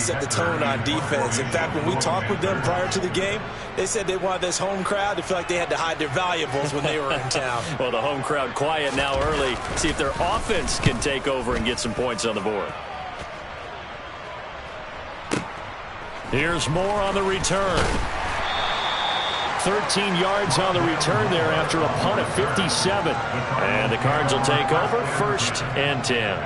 set the tone on defense. In fact, when we talked with them prior to the game, they said they wanted this home crowd to feel like they had to hide their valuables when they were in town. Well, the home crowd quiet now early. See if their offense can take over and get some points on the board. Here's Moore on the return. 13 yards on the return there after a punt of 57. And the Cards will take over 1st and 10.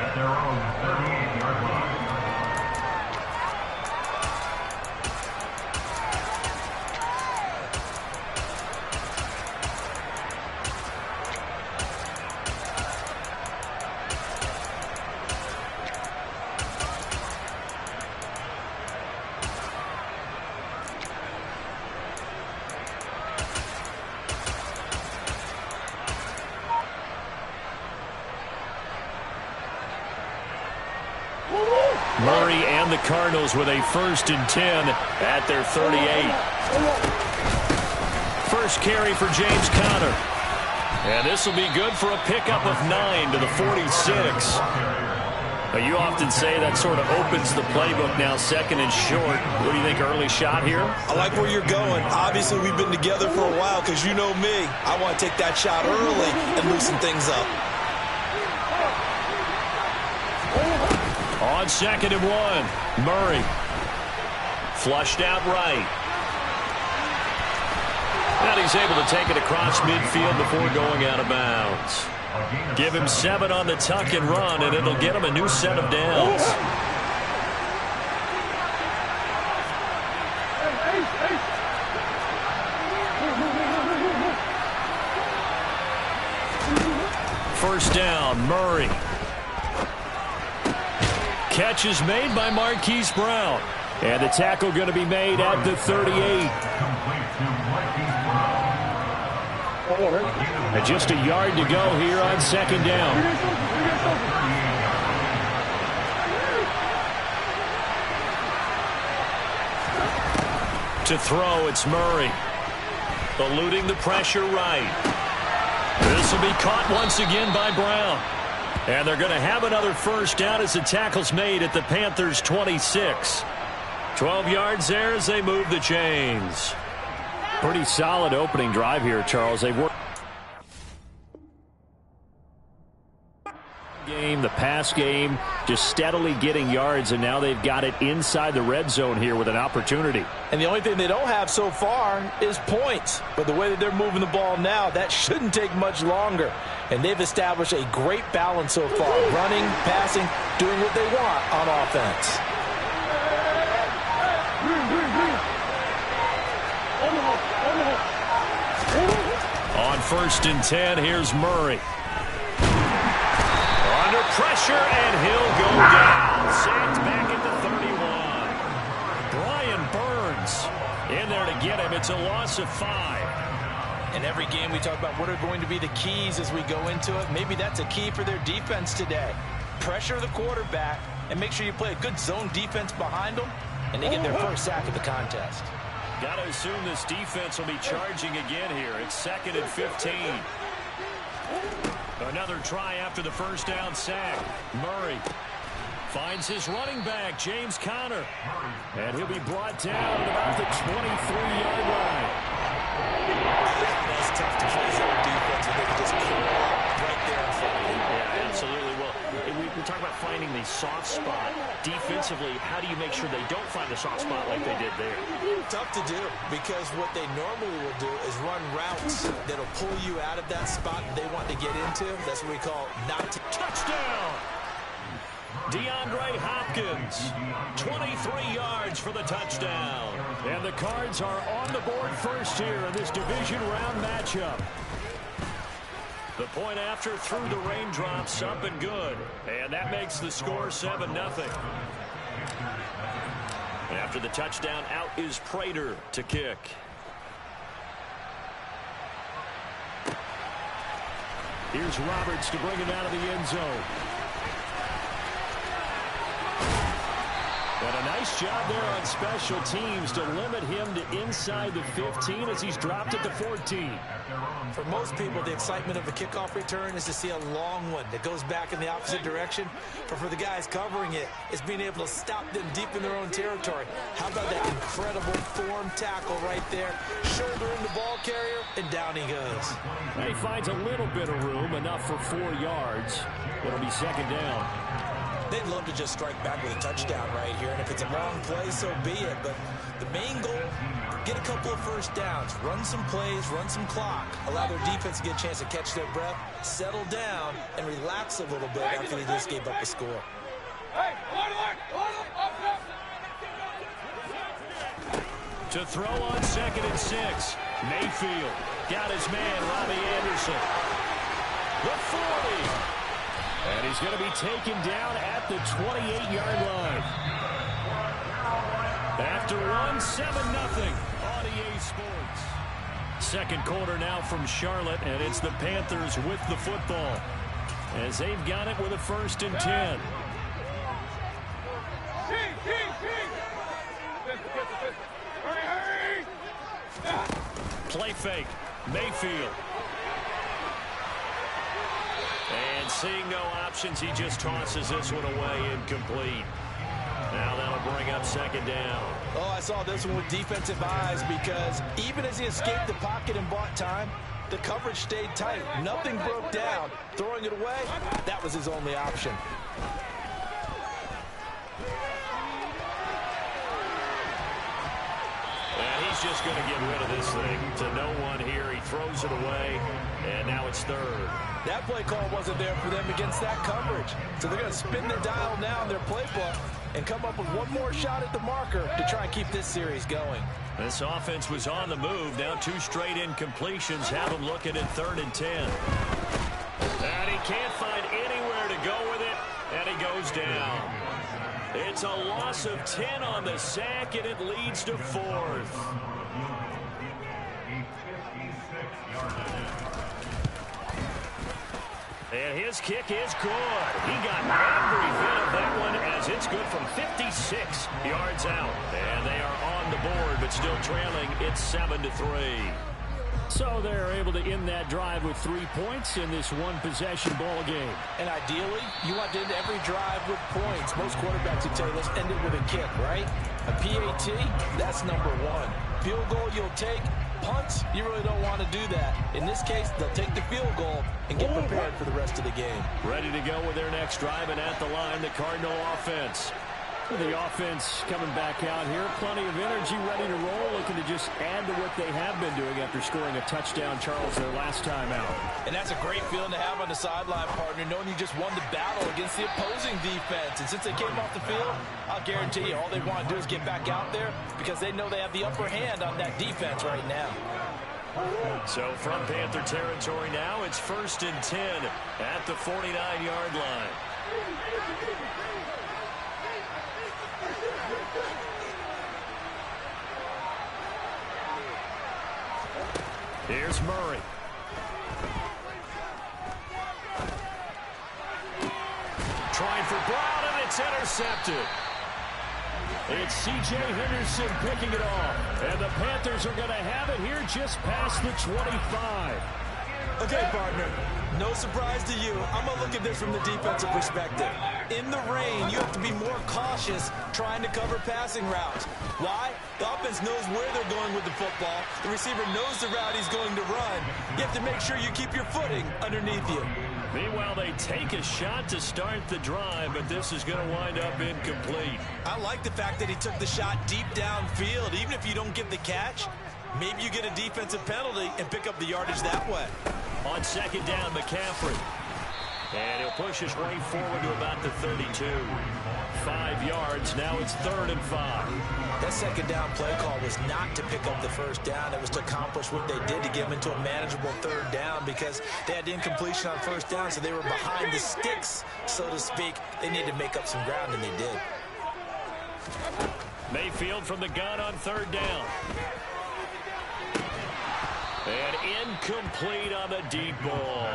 Murray and the Cardinals with a 1st and 10 at their 38. First carry for James Conner. And this will be good for a pickup of 9 to the 46. You often say that sort of opens the playbook now, 2nd and short. What do you think, early shot here? I like where you're going. Obviously, we've been together for a while because you know me. I want to take that shot early and loosen things up. On 2nd and 1, Murray. Flushed out right. And he's able to take it across midfield before going out of bounds. Give him 7 on the tuck and run, and it'll get him a new set of downs. First down, Murray. Catch is made by Marquise Brown. And the tackle going to be made at the 38. And just a yard to go here on 2nd down. To throw, it's Murray. Eluding the pressure right. This will be caught once again by Brown. And they're going to have another first down as the tackle's made at the Panthers' 26. 12 yards there as they move the chains. Pretty solid opening drive here, Charles. They've worked game, the pass game, just steadily getting yards, and now they've got it inside the red zone here with an opportunity. And the only thing they don't have so far is points. But the way that they're moving the ball now, that shouldn't take much longer. And they've established a great balance so far. Running, passing, doing what they want on offense. On 1st and 10, here's Murray. Under pressure, and he'll go down. Sacked back at the 31. Brian Burns in there to get him. It's a loss of 5. In every game we talk about what are going to be the keys as we go into it. Maybe that's a key for their defense today. Pressure the quarterback and make sure you play a good zone defense behind them, and they get their first sack of the contest. Got to assume this defense will be charging again here. It's 2nd and 15. Another try after the first down sack. Murray finds his running back, James Conner. And he'll be brought down at about the 23-yard line. That's tough to play zone defense when they can just pull right there in front of you. Yeah, absolutely. Well, we talk about finding the soft spot. Defensively, how do you make sure they don't find the soft spot like they did there? Tough to do, because what they normally will do is run routes that'll pull you out of that spot they want to get into. That's what we call not to. Touchdown! DeAndre Hopkins, 23 yards for the touchdown. And the Cards are on the board first here in this division round matchup. The point after through the raindrops, up and good. And that makes the score 7-0. After the touchdown, out is Prater to kick. Here's Roberts to bring it out of the end zone. And a nice job there on special teams to limit him to inside the 15 as he's dropped it to 14. For most people, the excitement of a kickoff return is to see a long one that goes back in the opposite direction. But for the guys covering it, it's being able to stop them deep in their own territory. How about that incredible form tackle right there? Shoulder in the ball carrier, and down he goes. And he finds a little bit of room, enough for 4 yards. It'll be second down. They'd love to just strike back with a touchdown right here, and if it's a long play, so be it. But the main goal, get a couple of first downs, run some plays, run some clock, allow their defense to get a chance to catch their breath, settle down, and relax a little bit after they just gave up a score. To throw on 2nd and 6, Mayfield got his man, Robbie Anderson. The 40. And he's going to be taken down at the 28-yard line. After one, 7-0 on EA Sports. Second quarter now from Charlotte, and it's the Panthers with the football as they've got it with a 1st and 10. Play fake, Mayfield. And seeing no options, he just tosses this one away, incomplete. Now that'll bring up 2nd down. Oh, I saw this one with defensive eyes because even as he escaped the pocket and bought time, the coverage stayed tight. Nothing broke down. Throwing it away, that was his only option. And he's just going to get rid of this thing to no one here. He throws it away, and now it's 3rd. That play call wasn't there for them against that coverage. So they're going to spin the dial now in their playbook and come up with one more shot at the marker to try and keep this series going. This offense was on the move. Now 2 straight incompletions have him looking at 3rd and 10. And he can't find anywhere to go with it, and he goes down. It's a loss of 10 on the sack, and it leads to 4th. And his kick is good. He got every bit of that one as it's good from 56 yards out. And they are on the board, but still trailing. It's 7-3. So they're able to end that drive with 3 points in this one-possession ball game. And ideally, you want to end every drive with points. Most quarterbacks would tell you, let's end it with a kick, right? A PAT, that's number 1. Field goal you'll take. Punts, you really don't want to do that. In this case, they'll take the field goal and get prepared for the rest of the game. Ready to go with their next drive, and at the line, the Cardinal offense. The offense coming back out here. Plenty of energy, ready to roll, looking to just add to what they have been doing after scoring a touchdown, Charles, their last time out. And that's a great feeling to have on the sideline, partner, knowing you just won the battle against the opposing defense. And since they came off the field, I'll guarantee you all they want to do is get back out there because they know they have the upper hand on that defense right now. So from Panther territory now, it's 1st and 10 at the 49-yard line. Here's Murray. Trying for Brown, and it's intercepted. It's C.J. Henderson picking it off. And the Panthers are going to have it here just past the 25. Okay, partner, no surprise to you. I'm going to look at this from the defensive perspective. In the rain, you have to be more cautious trying to cover passing routes. Why? The offense knows where they're going with the football. The receiver knows the route he's going to run. You have to make sure you keep your footing underneath you. Meanwhile, they take a shot to start the drive, but this is going to wind up incomplete. I like the fact that he took the shot deep downfield. Even if you don't get the catch, maybe you get a defensive penalty and pick up the yardage that way. On 2nd down, McCaffrey. And he'll push his way forward to about the 32. 5 yards. Now it's 3rd and 5. That 2nd down play call was not to pick up the 1st down. It was to accomplish what they did to get them into a manageable 3rd down because they had the incompletion on 1st down, so they were behind the sticks, so to speak. They needed to make up some ground, and they did. Mayfield from the gun on 3rd down. And incomplete on the deep ball.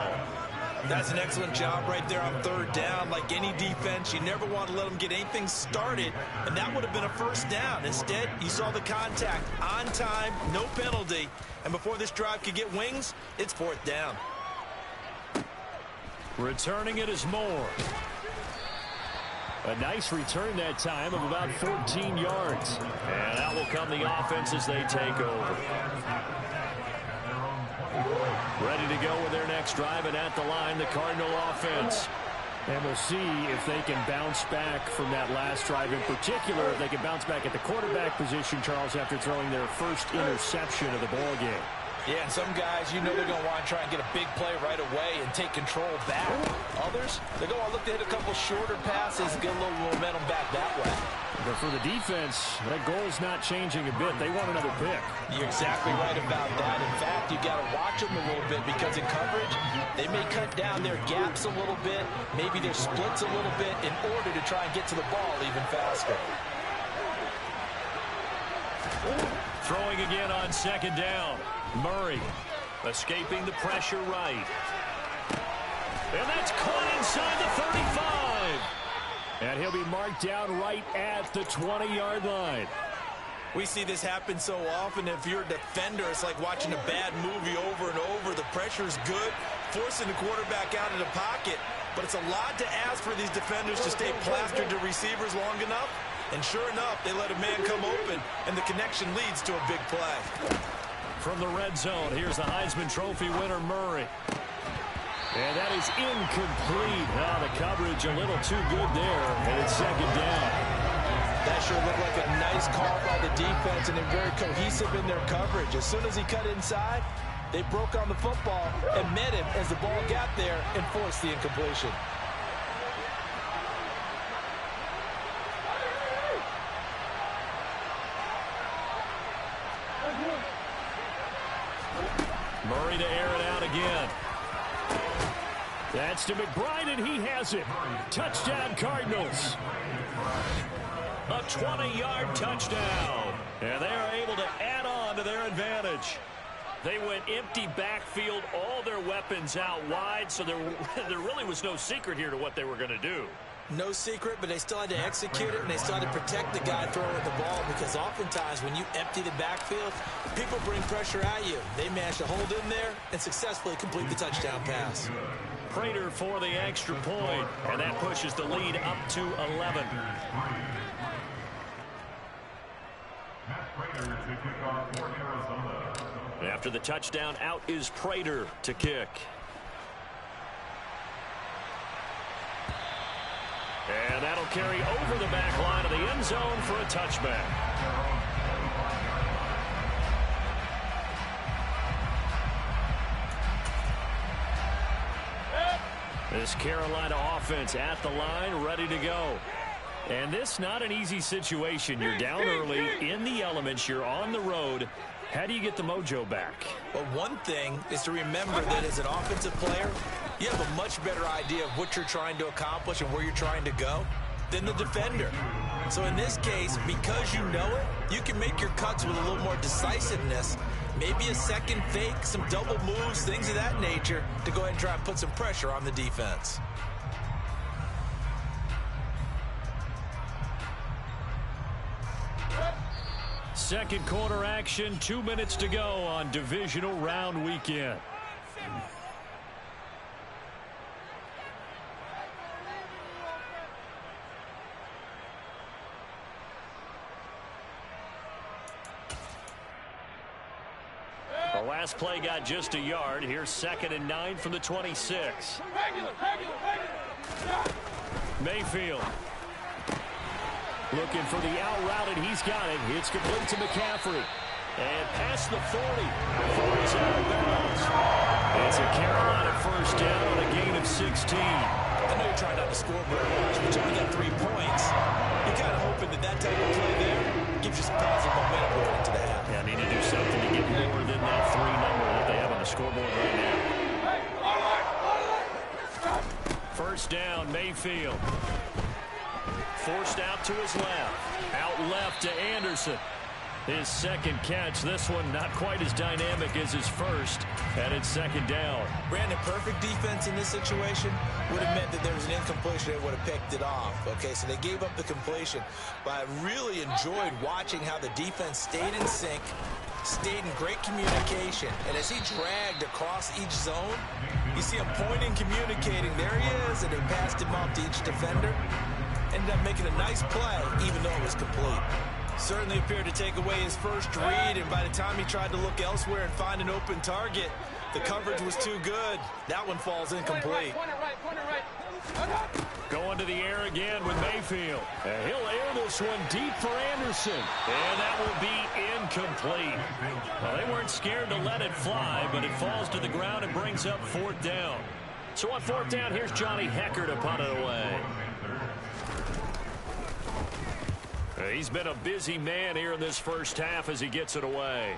That's an excellent job right there on third down. Like any defense, you never want to let them get anything started, and that would have been a first down. Instead, you saw the contact on time, no penalty, and before this drive could get wings, it's fourth down. Returning it is Moore. A nice return that time of about 14 yards. And out will come the offense as they take over. Ready to go with their next drive, and at the line, the Cardinal offense. And we'll see if they can bounce back from that last drive. In particular, if they can bounce back at the quarterback position, Charles, after throwing their first interception of the ball game. Yeah, some guys, you know they're going to want to try and get a big play right away and take control back. Others, they're going to look to hit a couple shorter passes, get a little momentum back that way. But for the defense, that goal's not changing a bit. They want another pick. You're exactly right about that. In fact, you got to watch them a little bit because in coverage, they may cut down their gaps a little bit, maybe their splits a little bit in order to try and get to the ball even faster. Throwing again on second down. Murray escaping the pressure right. And that's caught inside the 35. And he'll be marked down right at the 20-yard line. We see this happen so often. If you're a defender, it's like watching a bad movie over and over. The pressure's good, forcing the quarterback out of the pocket. But it's a lot to ask for these defenders to stay plastered to receivers long enough. And sure enough, they let a man come open, and the connection leads to a big play. From the red zone, here's the Heisman Trophy winner, Murray. And that is incomplete. Oh, the coverage a little too good there, and it's second down. That sure looked like a nice call by the defense, and they're very cohesive in their coverage. As soon as he cut inside, they broke on the football and met him as the ball got there and forced the incompletion. Murray to air it out again. That's to McBride, and he has it. Touchdown, Cardinals. A 20-yard touchdown. And they are able to add on to their advantage. They went empty backfield, all their weapons out wide, so there really was no secret here to what they were going to do. No secret, but they still had to execute it, and they still had to protect the guy throwing the ball, because oftentimes when you empty the backfield, people bring pressure at you. They managed to hold in there and successfully complete the touchdown pass. Prater for the extra point, and that pushes the lead up to 11. After the touchdown, out is Prater to kick. And that'll carry over the back line of the end zone for a touchback. This Carolina offense at the line, ready to go. And this not an easy situation. You're down early, in the elements, you're on the road. How do you get the mojo back? Well, one thing is to remember that as an offensive player, you have a much better idea of what you're trying to accomplish and where you're trying to go than the defender. So in this case, because you know it, you can make your cuts with a little more decisiveness. Maybe a second fake, some double moves, things of that nature to go ahead and try and put some pressure on the defense. Second quarter action, 2 minutes to go on divisional round weekend. The last play got just a yard. Here's 2nd and 9 from the 26. Mayfield. Looking for the out route, and he's got it. It's complete to McCaffrey. And past the 40 before he's out of bounds. It's a Carolina first down on a gain of 16. I know you're trying not to score very much, but you only got 3 points. You're kind of hoping that that type of play there gives you some positive momentum going into the half. Yeah, need to do something to get more than that 3 number that they have on the scoreboard right now. First down, Mayfield. Forced out to his left. Out left to Anderson. His second catch, this one not quite as dynamic as his first, and it's second down. Brandon, perfect defense in this situation would have meant that there was an incompletion. They would have picked it off. Okay, so they gave up the completion. But I really enjoyed watching how the defense stayed in sync, stayed in great communication. And as he dragged across each zone, you see him pointing, communicating. There he is, and they passed him off to each defender. Ended up making a nice play, even though it was complete. Certainly appeared to take away his first read, and by the time he tried to look elsewhere and find an open target, the coverage was too good. That one falls incomplete. Going to the air again with Mayfield. And he'll air this one deep for Anderson. And that will be incomplete. Well, they weren't scared to let it fly, but it falls to the ground and brings up fourth down. So on fourth down, here's Johnny Hekker to punt it away. He's been a busy man here in this first half as he gets it away.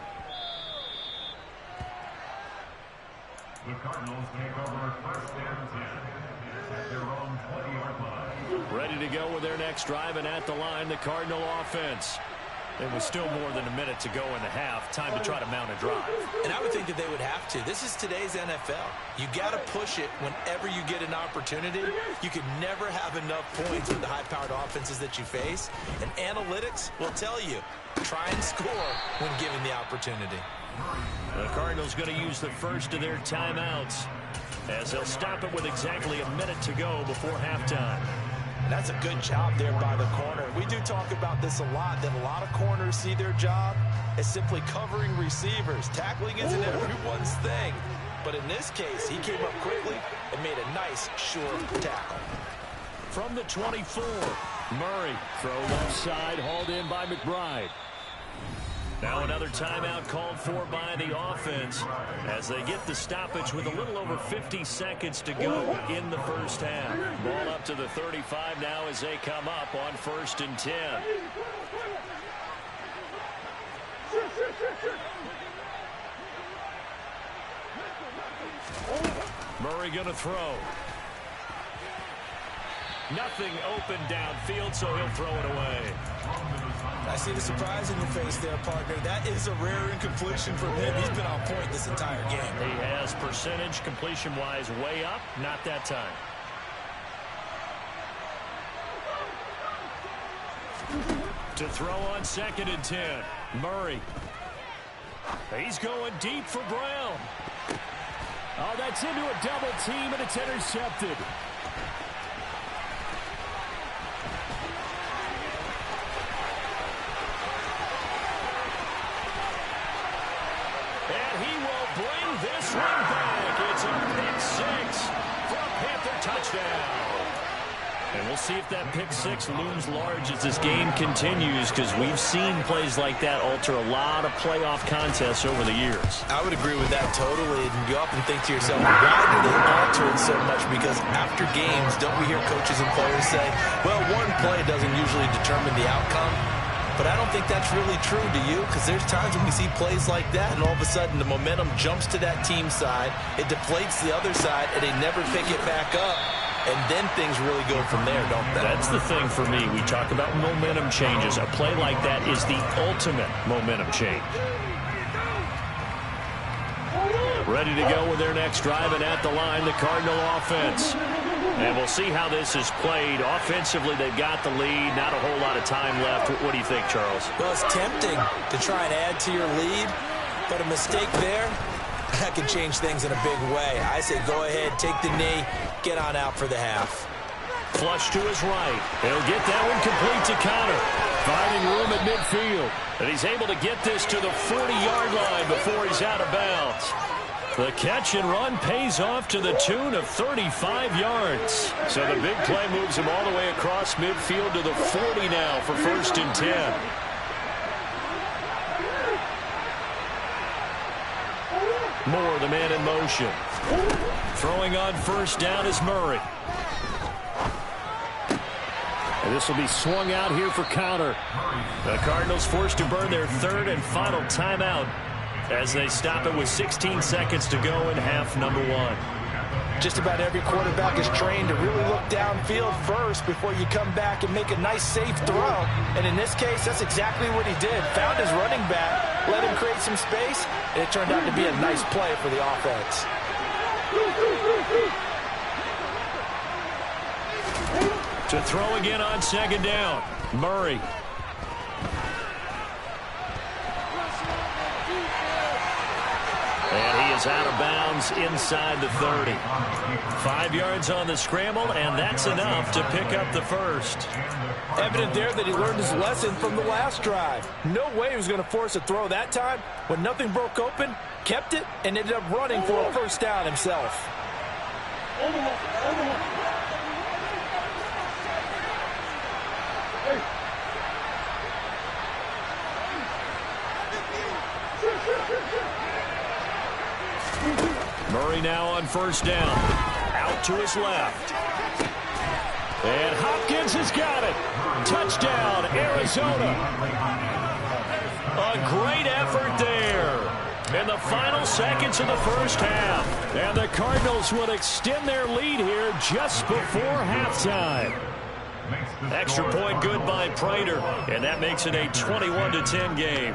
The Cardinals take over first and 10 at their own 20-yard line. Ready to go with their next drive, and at the line, the Cardinal offense. It was still more than a minute to go in the half. Time to try to mount a drive. And I would think that they would have to. This is today's NFL. You got to push it whenever you get an opportunity. You can never have enough points with the high-powered offenses that you face. And analytics will tell you, try and score when given the opportunity. The Cardinals going to use the first of their timeouts as they'll stop it with exactly a minute to go before halftime. And that's a good job there by the corner. We do talk about this a lot, that a lot of corners see their job as simply covering receivers. Tackling isn't everyone's thing. But in this case, he came up quickly and made a nice, sure tackle. From the 24, Murray, throw left side, hauled in by McBride. Now another timeout called for by the offense as they get the stoppage with a little over 50 seconds to go in the first half. Ball up to the 35 now as they come up on 1st and 10. Murray going to throw. Nothing open downfield, so he'll throw it away. I see the surprise in your face there, partner. That is a rare incompletion from him. He's been on point this entire game. He has percentage completion-wise way up. Not that time. To throw on 2nd and 10. Murray. He's going deep for Brown. Oh, that's into a double team, and it's intercepted. This one back. It's a pick six for a Panther touchdown. And we'll see if that pick six looms large as this game continues, because we've seen plays like that alter a lot of playoff contests over the years. I would agree with that totally. And you often think to yourself, why do they alter it so much? Because after games, don't we hear coaches and players say, well, one play doesn't usually determine the outcome? But I don't think that's really true, do you? Because there's times when we see plays like that, and all of a sudden the momentum jumps to that team side, it deflates the other side, and they never pick it back up. And then things really go from there, don't they? That's the thing for me. We talk about momentum changes. A play like that is the ultimate momentum change. Ready to go with their next drive, and at the line, the Cardinal offense. And we'll see how this is played. Offensively, they've got the lead. Not a whole lot of time left. What do you think, Charles? Well, it's tempting to try and add to your lead, but a mistake there, that can change things in a big way. I say go ahead, take the knee, get on out for the half. Flush to his right. He'll get that one complete to Connor. Finding room at midfield. And he's able to get this to the 40-yard line before he's out of bounds. The catch and run pays off to the tune of 35 yards. So the big play moves him all the way across midfield to the 40 now for 1st and 10. Moore, the man in motion. Throwing on 1st down is Murray. And this will be swung out here for counter. The Cardinals forced to burn their 3rd and final timeout as they stop it with 16 seconds to go in half number 1. Just about every quarterback is trained to really look downfield first before you come back and make a nice, safe throw. And in this case, that's exactly what he did. Found his running back, let him create some space, and it turned out to be a nice play for the offense. To throw again on second down, Murray. And he is out of bounds inside the 30. 5 yards on the scramble, and that's enough to pick up the first. Evident there that he learned his lesson from the last drive. No way he was going to force a throw that time. When nothing broke open, kept it, and ended up running for a first down himself. Murray now on first down. Out to his left. And Hopkins has got it. Touchdown, Arizona. A great effort there in the final seconds of the first half. And the Cardinals will extend their lead here just before halftime. Extra point good by Prater, and that makes it a 21-10 game.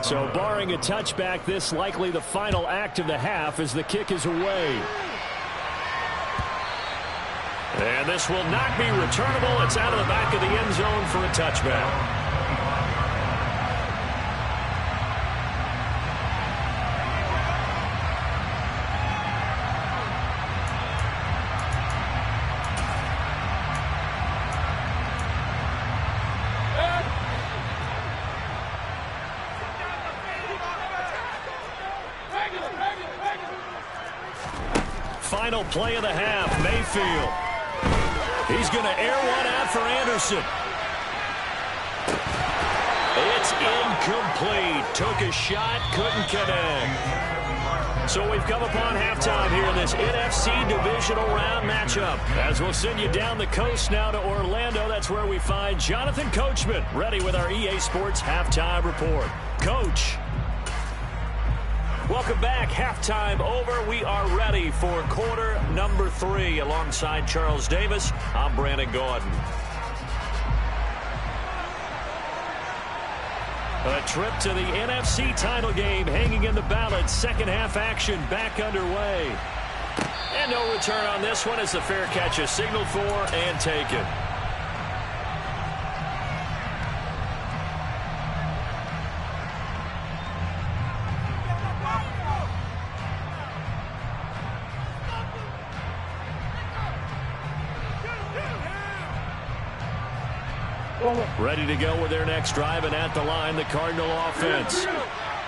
So barring a touchback, this likely the final act of the half as the kick is away. And this will not be returnable. It's out of the back of the end zone for a touchback. Final play of the half, Mayfield. He's going to air one out for Anderson. It's incomplete. Took a shot, couldn't connect. So we've come upon halftime here in this NFC divisional round matchup. As we'll send you down the coast now to Orlando, that's where we find Jonathan Coachman ready with our EA Sports halftime report. Coach. Welcome back. Halftime over. We are ready for quarter number 3. Alongside Charles Davis, I'm Brandon Gordon. A trip to the NFC title game hanging in the balance. Second half action back underway. And no return on this one as the fair catch is signaled for and taken. Ready to go with their next drive, and at the line, the Cardinal offense.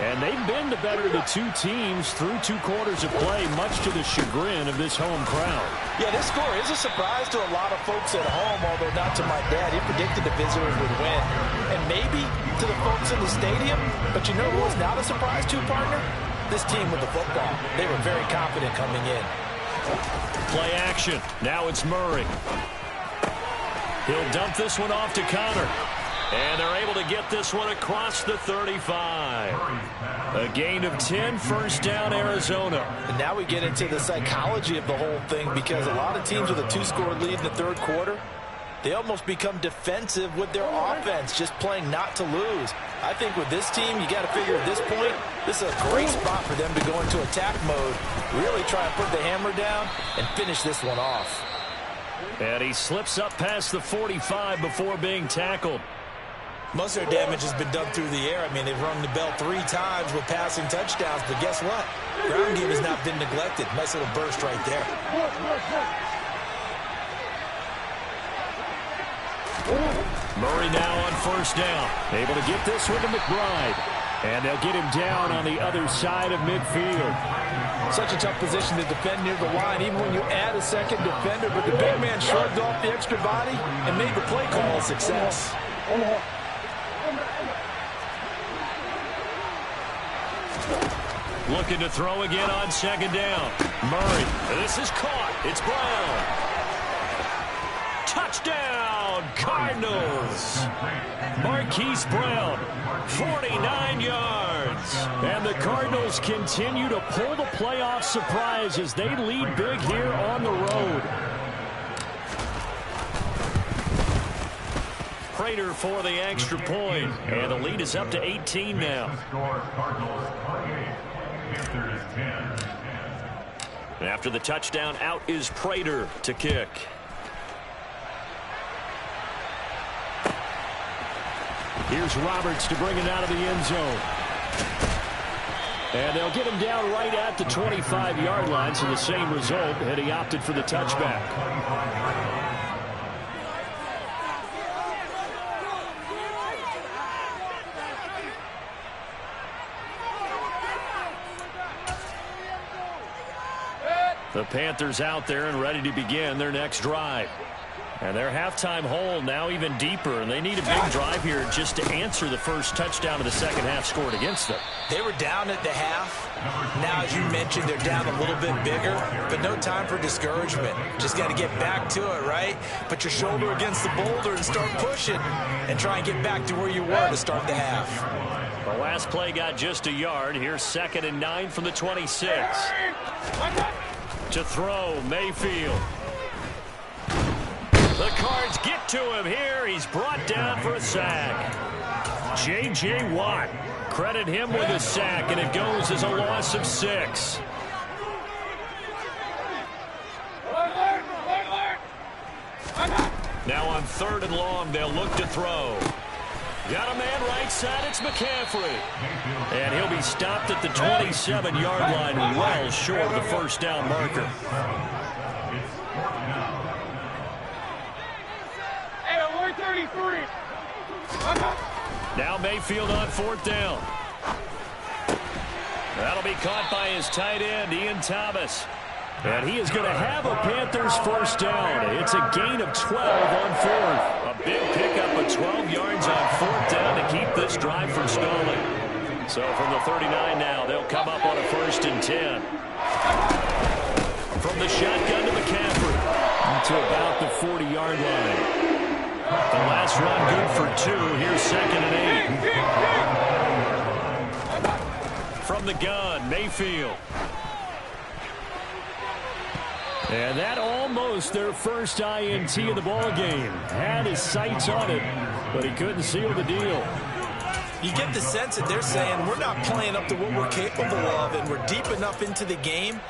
And they've been the better of the two teams through 2 quarters of play, much to the chagrin of this home crowd. Yeah, this score is a surprise to a lot of folks at home, although not to my dad. He predicted the visitors would win. And maybe to the folks in the stadium, but you know who was not a surprise to, partner? This team with the football. They were very confident coming in. Play action. Now it's Murray. He'll dump this one off to Connor. And they're able to get this one across the 35. A gain of 10, first down, Arizona. And now we get into the psychology of the whole thing, because a lot of teams with a 2-score lead in the third quarter, they almost become defensive with their offense, just playing not to lose. I think with this team, you got to figure at this point, this is a great spot for them to go into attack mode, really try and put the hammer down and finish this one off. And he slips up past the 45 before being tackled. Most of their damage has been done through the air. I mean, they've rung the bell 3 times with passing touchdowns, but guess what? Ground game has not been neglected. Nice little burst right there. Murray now on first down. Able to get this one to McBride. And they'll get him down on the other side of midfield. Such a tough position to defend near the line, even when you add a second defender. But the big man shrugged off the extra body and made the play call a success. Looking to throw again on second down. Murray. This is caught. It's Brown. Touchdown, touchdown, Cardinals. Marquise Brown, 49 yards. And the Cardinals continue to pull the playoff surprise as they lead big here on the road. Prater for the extra point, and the lead is up to 18 now. After the touchdown, out is Prater to kick. Here's Roberts to bring it out of the end zone. And they'll get him down right at the 25-yard line, so the same result, and he opted for the touchback. The Panthers out there and ready to begin their next drive. And their halftime hole now even deeper, and they need a big drive here just to answer the first touchdown of the second half scored against them. They were down at the half. Now, as you mentioned, they're down a little bit bigger, but no time for discouragement. Just got to get back to it, right? Put your shoulder against the boulder and start pushing and try and get back to where you were to start the half. The last play got just a yard. Here's 2nd and 9 from the 26. To throw, Mayfield. The Cards get to him here. He's brought down for a sack. J.J. Watt. Credit him with a sack, and it goes as a loss of 6. Now on 3rd and long, they'll look to throw. Got a man right side, it's McCaffrey. And he'll be stopped at the 27-yard line, well short of the first down marker. Now Mayfield on 4th down. That'll be caught by his tight end, Ian Thomas. And he is going to have a Panthers first down. It's a gain of 12 on 4th. A big pickup of 12 yards on 4th down to keep this drive from stalling. So from the 39 now, they'll come up on a 1st and 10. From the shotgun to McCaffrey. To about the 40-yard line. The last run good for 2. Here's 2nd and 8. From the gun, Mayfield. And that almost their first INT of the ball game. Had his sights on it, but he couldn't seal the deal. You get the sense that they're saying we're not playing up to what we're capable of, and we're deep enough into the game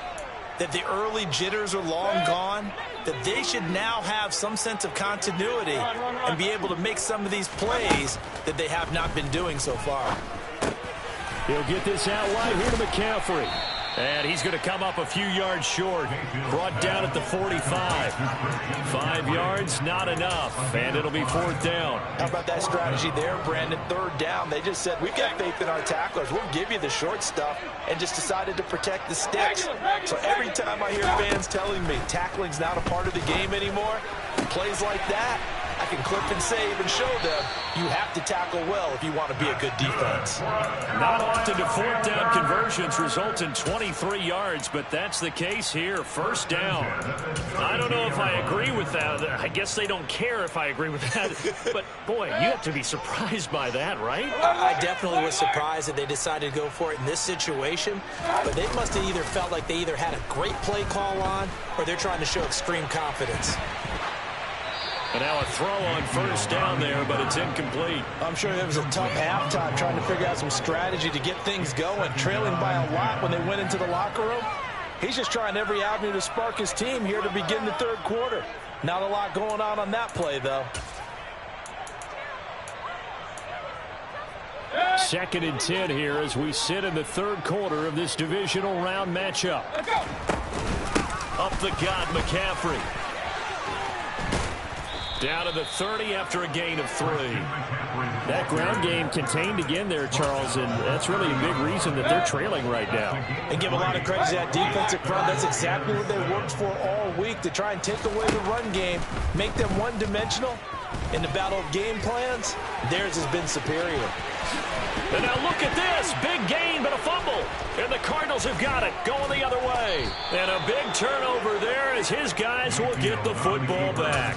that the early jitters are long gone, that they should now have some sense of continuity and be able to make some of these plays that they have not been doing so far. He'll get this out wide here to McCaffrey. And he's going to come up a few yards short. Brought down at the 45. 5 yards, not enough. And it'll be 4th down. How about that strategy there, Brandon? 3rd down. They just said, we've got faith in our tacklers. We'll give you the short stuff, and just decided to protect the sticks. So every time I hear fans telling me tackling's not a part of the game anymore, plays like that, I can clip and save and show them you have to tackle well if you want to be a good defense. Not often do 4th down conversions result in 23 yards, but that's the case here. 1st down. I don't know if I agree with that. I guess they don't care if I agree with that. But, boy, you have to be surprised by that, right? I definitely was surprised that they decided to go for it in this situation. But they must have either felt like they either had a great play call on or they're trying to show extreme confidence. And now a throw on 1st down there, but it's incomplete. I'm sure it was a tough halftime trying to figure out some strategy to get things going, trailing by a lot when they went into the locker room. He's just trying every avenue to spark his team here to begin the 3rd quarter. Not a lot going on that play, though. 2nd and 10 here as we sit in the 3rd quarter of this divisional round matchup. Up the gut, McCaffrey. Down to the 30 after a gain of 3. That ground game contained again there, Charles, and that's really a big reason that they're trailing right now. And give a lot of credit to that defensive front. That's exactly what they worked for all week, to try and take away the run game, make them one-dimensional. In the battle of game plans, theirs has been superior. And now look at this. Big gain, but a fumble. And the Cardinals have got it, going the other way. And a big turnover there as his guys will get the football back.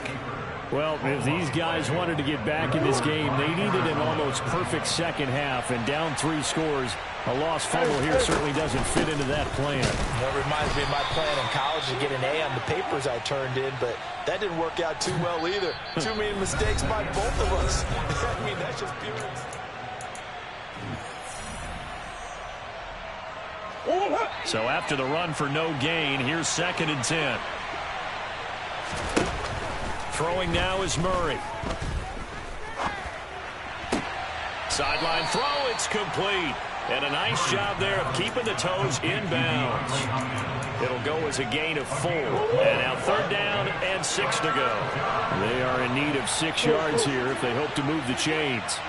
Well, if these guys wanted to get back in this game, they needed an almost perfect second half, and down 3 scores. A lost fumble here certainly doesn't fit into that plan. That reminds me of my plan in college to get an A on the papers I turned in, but that didn't work out too well either. Too many mistakes by both of us. I mean, that's just pure. So after the run for no gain, here's 2nd and 10. Throwing now is Murray. Sideline throw, it's complete. And a nice job there of keeping the toes in bounds. It'll go as a gain of 4. And now 3rd down and 6 to go. They are in need of 6 yards here if they hope to move the chains.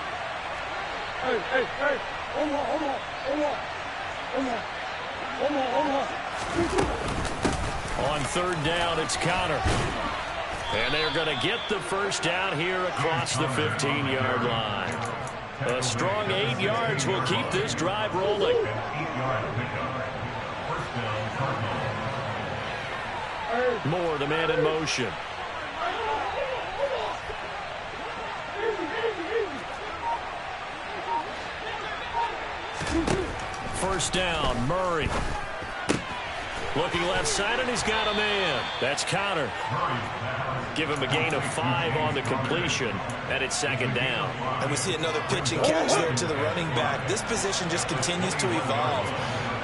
Hey. Hold on. On 3rd down, it's Connor. And they're going to get the first down here across the 15-yard line. A strong 8 yards will keep this drive rolling. Moore, the man in motion. First down, Murray. Looking left side, and he's got a man. That's Connor. Give him a gain of 5 on the completion, and it's 2nd down. And we see another pitch and catch there to the running back. This position just continues to evolve.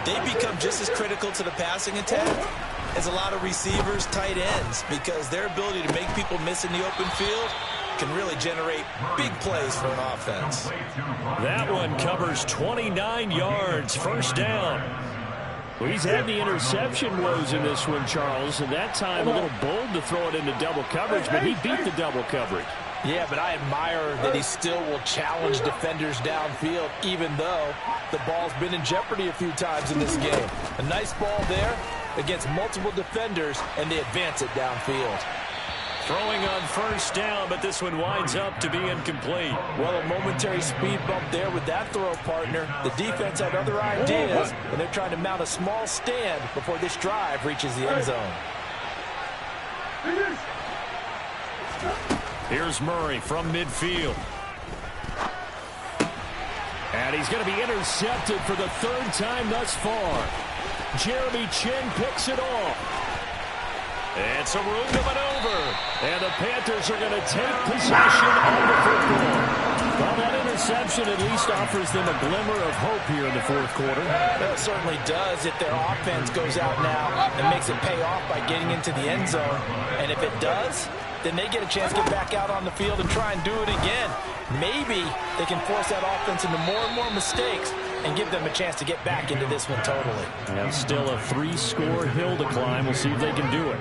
They become just as critical to the passing attack as a lot of receivers, tight ends, because their ability to make people miss in the open field can really generate big plays for an offense. That one covers 29 yards, first down. Well, he's had the interception woes in this one, Charles, and that time a little bold to throw it into double coverage, but he beat the double coverage. Yeah, but I admire that he still will challenge defenders downfield, even though the ball's been in jeopardy a few times in this game. A nice ball there against multiple defenders, and they advance it downfield. Throwing on first down, but this one winds up to be incomplete. Well, a momentary speed bump there with that throw partner. The defense had other ideas, and they're trying to mount a small stand before this drive reaches the end zone. Here's Murray from midfield. And he's going to be intercepted for the 3rd time thus far. Jeremy Chinn picks it off. And some room to maneuver. And the Panthers are going to take possession of the football. Well, that interception at least offers them a glimmer of hope here in the 4th quarter. Well, it certainly does if their offense goes out now and makes it pay off by getting into the end zone. And if it does, then they get a chance to get back out on the field and try and do it again. Maybe they can force that offense into more and more mistakes and give them a chance to get back into this one totally. And still a 3-score hill to climb. We'll see if they can do it.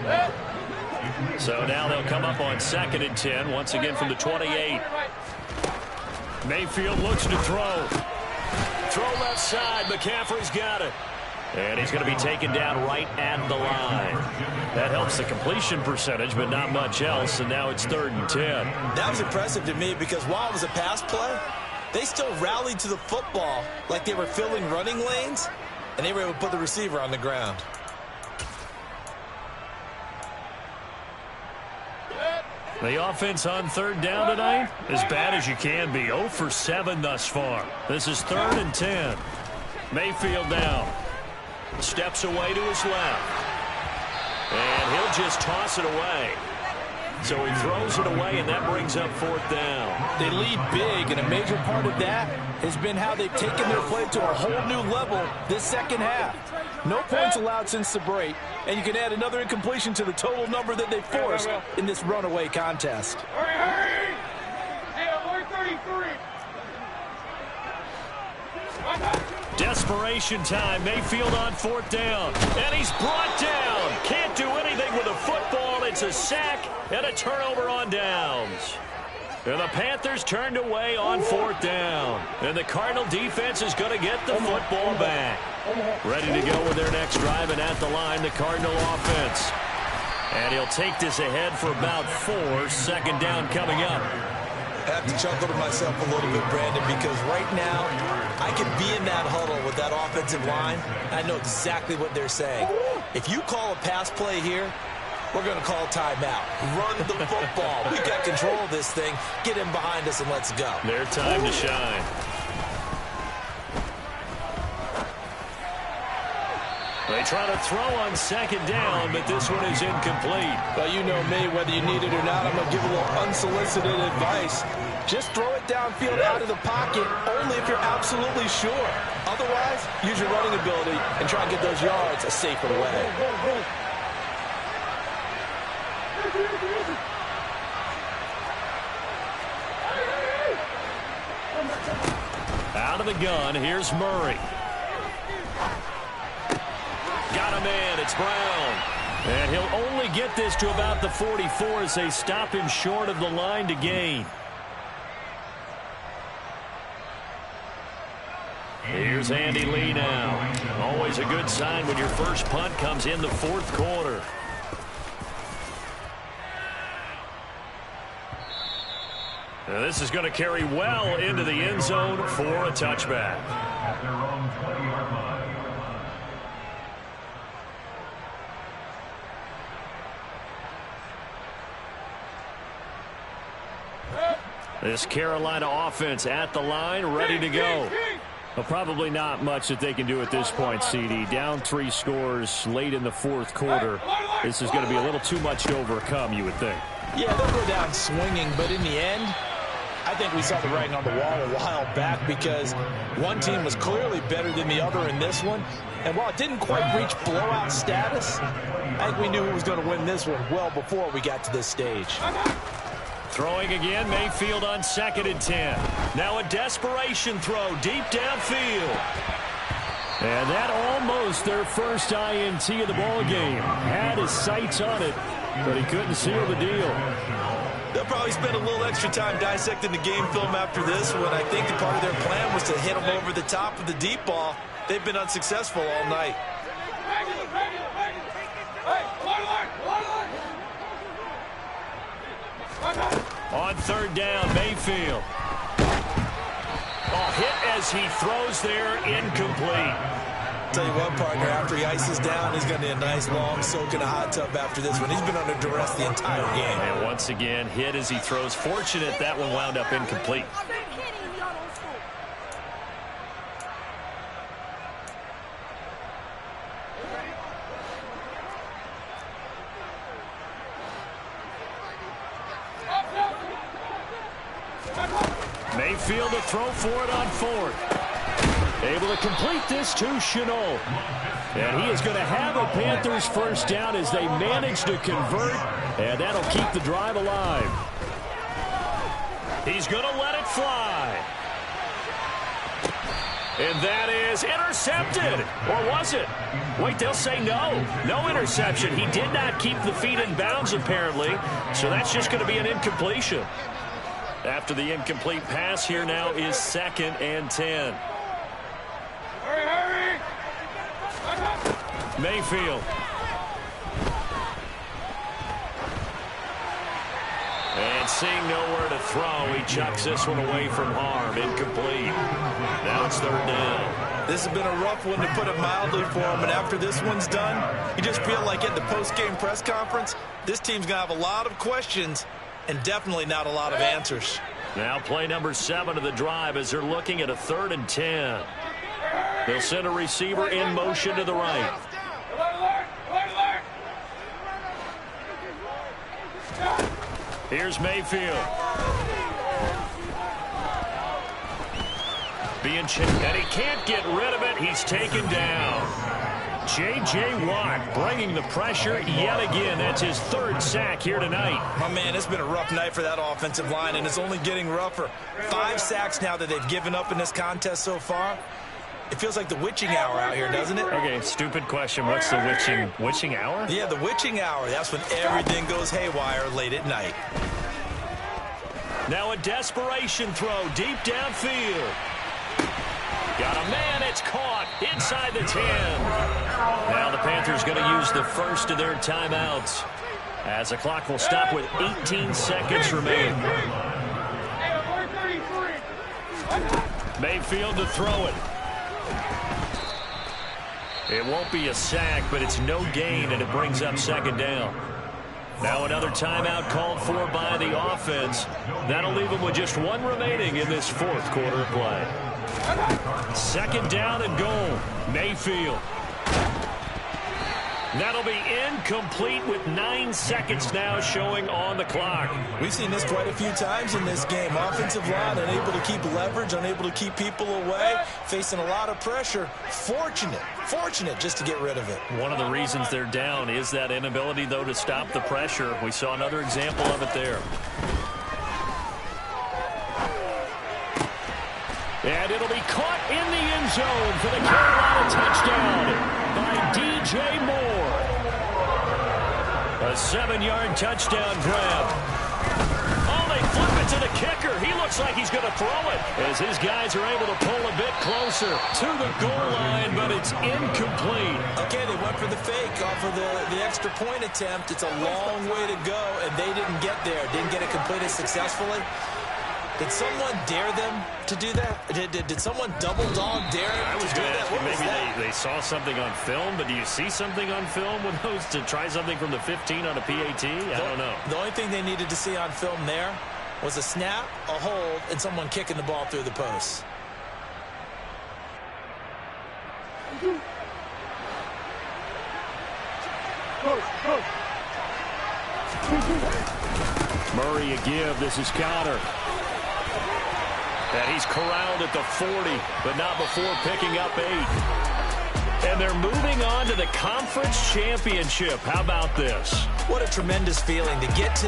So now they'll come up on 2nd and 10, once again from the 28. Mayfield looks to throw. Throw left side. McCaffrey's got it. And he's going to be taken down right at the line. That helps the completion percentage, but not much else, and now it's 3rd and 10. That was impressive to me because while it was a pass play, they still rallied to the football like they were filling running lanes, and they were able to put the receiver on the ground. The offense on 3rd down tonight, as bad as you can be. 0 for 7 thus far. This is 3rd and 10. Mayfield now. Steps away to his left. And he'll just toss it away. So he throws it away, and that brings up 4th down. They lead big, and a major part of that has been how they've taken their play to a whole new level this second half. No points allowed since the break, and you can add another incompletion to the total number that they forced in this runaway contest. Hurry! Yeah, 33. Desperation time. Mayfield on 4th down. And he's brought down. Can't do anything with a football. It's a sack and a turnover on downs. And the Panthers turned away on 4th down. And the Cardinal defense is going to get the football back. Ready to go with their next drive, and at the line, the Cardinal offense. And he'll take this ahead for about 4. 2nd down coming up. I have to chuckle to myself a little bit, Brandon, because right now I could be in that huddle with that offensive line. I know exactly what they're saying. If you call a pass play here, We're going to call timeout. Run the football. We've got control of this thing. Get him behind us and let's go. Their time to shine. They try to throw on second down, but this one is incomplete. Well, you know me, whether you need it or not, I'm going to give a little unsolicited advice. Just throw it downfield out of the pocket, only if you're absolutely sure. Otherwise, use your running ability and try and get those yards a safer way. Out of the gun, here's Murray. Got him in, it's Brown. And he'll only get this to about the 44 as they stop him short of the line to gain. Here's Andy Lee now. Always a good sign when your first punt comes in the fourth quarter. Now this is going to carry well into the end zone for a touchback. At their own 20-yard line. This Carolina offense at the line, ready to go. Well, probably not much that they can do at this point, CD. Down 3 scores late in the fourth quarter. This is going to be a little too much to overcome, you would think. Yeah, they'll go down swinging, but in the end, I think we saw the writing on the wall a while back because one team was clearly better than the other in this one. And while it didn't quite reach blowout status, I think we knew who was going to win this one well before we got to this stage. Throwing again, Mayfield on 2nd and 10. Now a desperation throw deep downfield. And that almost their first INT of the ball game. Had his sights on it, but he couldn't seal the deal. They'll probably spend a little extra time dissecting the game film after this one. I think the part of their plan was to hit them over the top of the deep ball. They've been unsuccessful all night. On 3rd down, Mayfield. Oh, hit as he throws there, incomplete. Tell you what, partner, after he ices down, he's going to need a nice long soak in a hot tub after this one. He's been under duress the entire game. And once again, hit as he throws. Fortunate that one wound up incomplete. Mayfield to throw for it on 4th. Able to complete this to Shenault. And he is going to have a Panthers first down as they manage to convert. And that'll keep the drive alive. He's going to let it fly. And that is intercepted. Or was it? Wait, they'll say no. No interception. He did not keep the feet in bounds, apparently. So that's just going to be an incompletion. After the incomplete pass, here now is 2nd and 10. Hurry! Mayfield. And seeing nowhere to throw, he chucks this one away from harm. Incomplete. Now it's 3rd down. This has been a rough one, to put it mildly, for him. And after this one's done, you just feel like at the post-game press conference, this team's going to have a lot of questions and definitely not a lot of answers. Now play number 7 of the drive as they're looking at a 3rd and 10. They'll send a receiver in motion to the right. Here's Mayfield. Being chipped, and he can't get rid of it. He's taken down. J.J. Watt bringing the pressure yet again. That's his 3rd sack here tonight. My man, it's been a rough night for that offensive line, and it's only getting rougher. 5 sacks now that they've given up in this contest so far. It feels like the witching hour out here, doesn't it? Okay, stupid question. What's the witching hour? Yeah, the witching hour. That's when everything goes haywire late at night. Now a desperation throw deep downfield. Got a man, it's caught inside the 10. Now the Panthers going to use the first of their timeouts as the clock will stop with 18 seconds remaining. Mayfield to throw it. It won't be a sack, but it's no gain, and it brings up 2nd down. Now another timeout called for by the offense. That'll leave them with just one remaining in this fourth quarter of play. Second down and goal. Mayfield. That'll be incomplete with 9 seconds now showing on the clock. We've seen this quite a few times in this game. Offensive line unable to keep leverage, unable to keep people away, facing a lot of pressure. Fortunate just to get rid of it. One of the reasons they're down is that inability, though, to stop the pressure. We saw another example of it there. And it'll be caught in the end zone for the Carolina touchdown by DJ Moore. A 7-yard touchdown grab. Oh, they flip it to the kicker. He looks like he's going to throw it as his guys are able to pull a bit closer to the goal line, but it's incomplete. Okay, they went for the fake off of the extra point attempt. It's a long way to go, and they didn't get there. Didn't get it completed successfully. Did someone dare them to do that? Did someone double dog dare them to do that? What was maybe that? they saw something on film, but do you see something on film with those to try something from the 15 on a PAT? I don't know. The only thing they needed to see on film there was a snap, a hold, and someone kicking the ball through the post. Murray a give. This is Connor. And he's corralled at the 40, but not before picking up 8. And they're moving on to the conference championship. How about this? What a tremendous feeling to get to